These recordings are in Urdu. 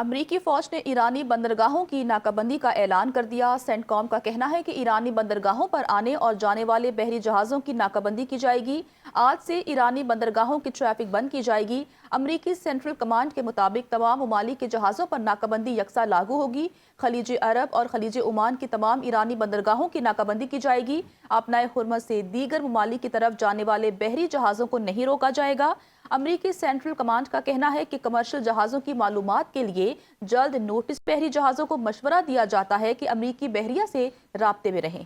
امریکی فوج نے ایرانی بندرگاہوں کی ناکابندی کا اعلان کر دیا۔ سینٹکام کا کہنا ہے کہ ایرانی بندرگاہوں پر آنے اور جانے والے بحری جہازوں کی ناکابندی کی جائے گی۔ آج سے ایرانی بندرگاہوں کی ٹریفک بند کی جائے گی۔ امریکی سینٹرل کمانڈ کے مطابق تمام ممالک کے جہازوں پر ناکابندی یکساں لاگو ہوگی۔ خلیج عرب اور خلیج عمان کی تمام ایرانی بندرگاہوں کی ناکابندی کی جائے گی۔ آبنائے ہرمز سے دیگر ممالک کی طرف جانے والے بحری جہازوں کو نہیں روکا جائے گا۔ امریکی سینٹرل کمانڈ کا کہنا ہے کہ کمرشل جہازوں کی معلومات کے لیے جلد نوٹس بحری جہازوں کو مشورہ دیا جاتا ہے کہ امریکی بحریہ سے رابطے میں رہیں۔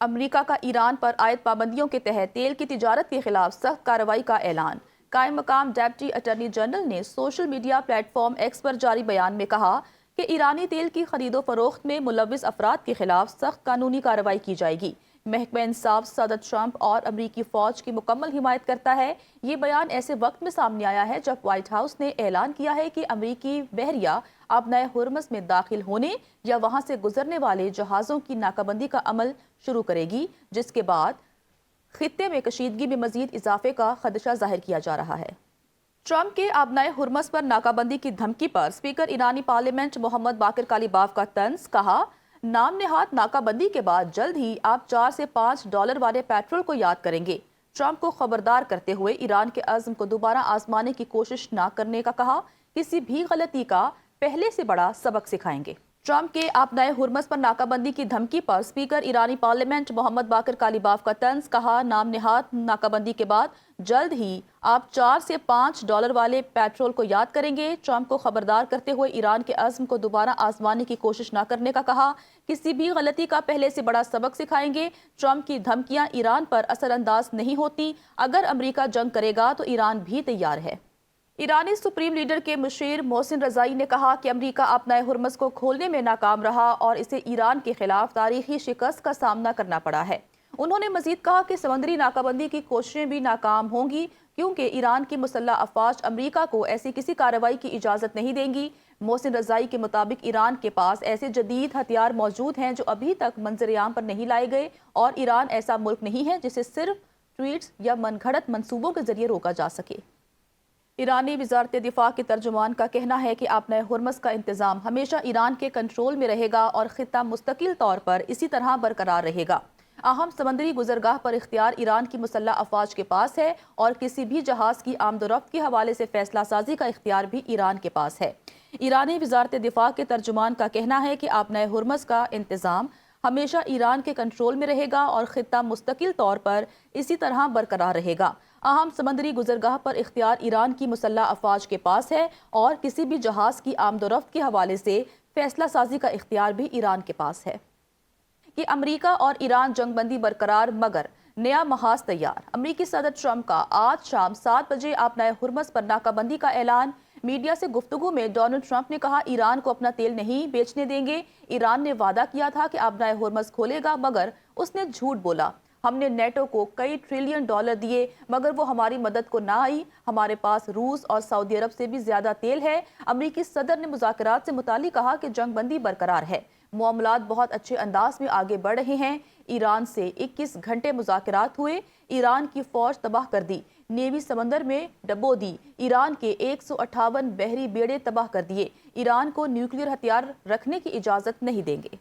امریکہ کا ایران پر عائد پابندیوں کے تحت تیل کی تجارت کے خلاف سخت کارروائی کا اعلان۔ قائم مقام ڈپٹی اٹارنی جنرل نے social media platform X پر جاری بیان میں کہا کہ ایرانی تیل کی خرید و فروخت میں ملوث افراد کے خلاف سخت قانونی کارروائی کی جائے گی۔ محکمہ انصاف صدر ٹرمپ اور امریکی فوج کی مکمل حمایت کرتا ہے۔ یہ بیان ایسے وقت میں سامنے آیا ہے جب وائٹ ہاؤس نے اعلان کیا ہے کہ امریکی بحریہ آبنائے ہرمز میں داخل ہونے یا وہاں سے گزرنے والے جہازوں کی ناکابندی کا عمل شروع کرے گی، جس کے بعد خطے میں کشیدگی میں مزید اضافے کا خدشہ ظاہر کیا جا رہا ہے۔ ٹرمپ کے آبنائے ہرمز پر ناکابندی کی دھمکی پر اسپیکر ایرانی پارلیمنٹ محمد باقر کالیباف کا طنز۔ کہا، نام نہاد ناکہ بندی کے بعد جلد ہی آپ $4 سے $5 والے پیٹرول کو یاد کریں گے۔ ٹرمپ کو خبردار کرتے ہوئے ایران کے عزم کو دوبارہ آزمانے کی کوشش نہ کرنے کا کہا۔ کسی بھی غلطی کا پہلے سے بڑا سبق سکھائیں گے۔ ٹرمپ کے آبنائے ہرمز پر ناکہ بندی کی دھمکی پر اسپیکر ایرانی پارلیمنٹ محمد باقر کالیباف کا طنز۔ کہا، نام نہاد ناکہ بندی کے بعد جلد ہی آپ $4 سے $5 والے پیٹرول کو یاد کریں گے۔ ٹرمپ کو خبردار کرتے ہوئے ایران کے عزم کو دوبارہ آزمانے کی کوشش نہ کرنے کا کہا۔ کسی بھی غلطی کا پہلے سے بڑا سبق سکھائیں گے۔ ٹرمپ کی دھمکیاں ایران پر اثر انداز نہیں ہوتی۔ اگر امریکہ جنگ کرے گا تو ایران بھی تیار ہے۔ ایرانی سپریم لیڈر کے مشیر محسن رضائی نے کہا کہ امریکہ آبنائے ہرمز کو کھولنے میں ناکام رہا اور اسے ایران کے خلاف تاریخی شکست کا سامنا کرنا پڑا ہے۔ انہوں نے مزید کہا کہ سمندری ناکہ بندی کی کوششیں بھی ناکام ہوں گی کیونکہ ایران کی مسلح افواج امریکہ کو ایسی کسی کارروائی کی اجازت نہیں دیں گی۔ محسن رضائی کے مطابق ایران کے پاس ایسے جدید ہتھیار موجود ہیں جو ابھی تک منظر عام پر نہیں لائے گئے، اور ایران ایسا ملک نہیں ہے جسے صرف ٹویٹس یا من گھڑت منصوبوں کے ذریعے روکا جا سکے۔ ایرانی وزارت دفاع کے ترجمان کا کہنا ہے کہ آبنائے ہرمز کا انتظام ہمیشہ ایران کے کنٹرول میں رہے گا اور خطہ مستقل طور پر اسی طرح برقرار رہے گا۔ اہم سمندری گزرگاہ پر اختیار ایران کی مسلح افواج کے پاس ہے اور کسی بھی جہاز کی آمد و رفت کے حوالے سے فیصلہ سازی کا اختیار بھی ایران کے پاس ہے۔ ایرانی وزارت دفاع کے ترجمان کا کہنا ہے کہ آبنائے ہرمز کا انتظام ہمیشہ ایران کے کنٹرول میں رہے گا اور خطہ مستقل طور پر اسی طرح برقرار رہے گا۔ اہم سمندری گزرگاہ پر اختیار ایران کی مسلح افواج کے پاس ہے اور کسی بھی جہاز کی آمد و رفت کے حوالے سے فیصلہ سازی کا اختیار بھی ایران کے پاس ہے۔ کہ امریکہ اور ایران جنگ بندی برقرار مگر نیا محاذ تیار۔ امریکی صدر ٹرمپ کا آج شام 7 بجے آبنائے ہرمز پر ناکہ بندی کا اعلان۔ میڈیا سے گفتگو میں ڈونلڈ ٹرمپ نے کہا، ایران کو اپنا تیل نہیں بیچنے دیں گے۔ ایران نے وعدہ کیا تھا کہ آبنائے ہرمز کھولے گا مگر اس نے جھوٹ بولا۔ ہم نے نیٹو کو کئی $1 ٹریلین دیے مگر وہ ہماری مدد کو نہ آئی۔ ہمارے پاس روس اور سعودی عرب سے بھی زیادہ تیل ہے۔ امریکی صدر نے مذاکرات سے متعلق کہا کہ جنگ بندی برقرار ہے، معاملات بہت اچھے انداز میں آگے بڑھ رہے ہیں۔ ایران سے 21 گھنٹے مذاکرات ہوئے۔ ایران کی فوج تباہ کر دی، نیوی سمندر میں ڈبو دی۔ ایران کے 158 بحری بیڑے تباہ کر دیے۔ ایران کو نیوکلیر ہتھیار رکھنے کی اجازت نہیں دیں گے۔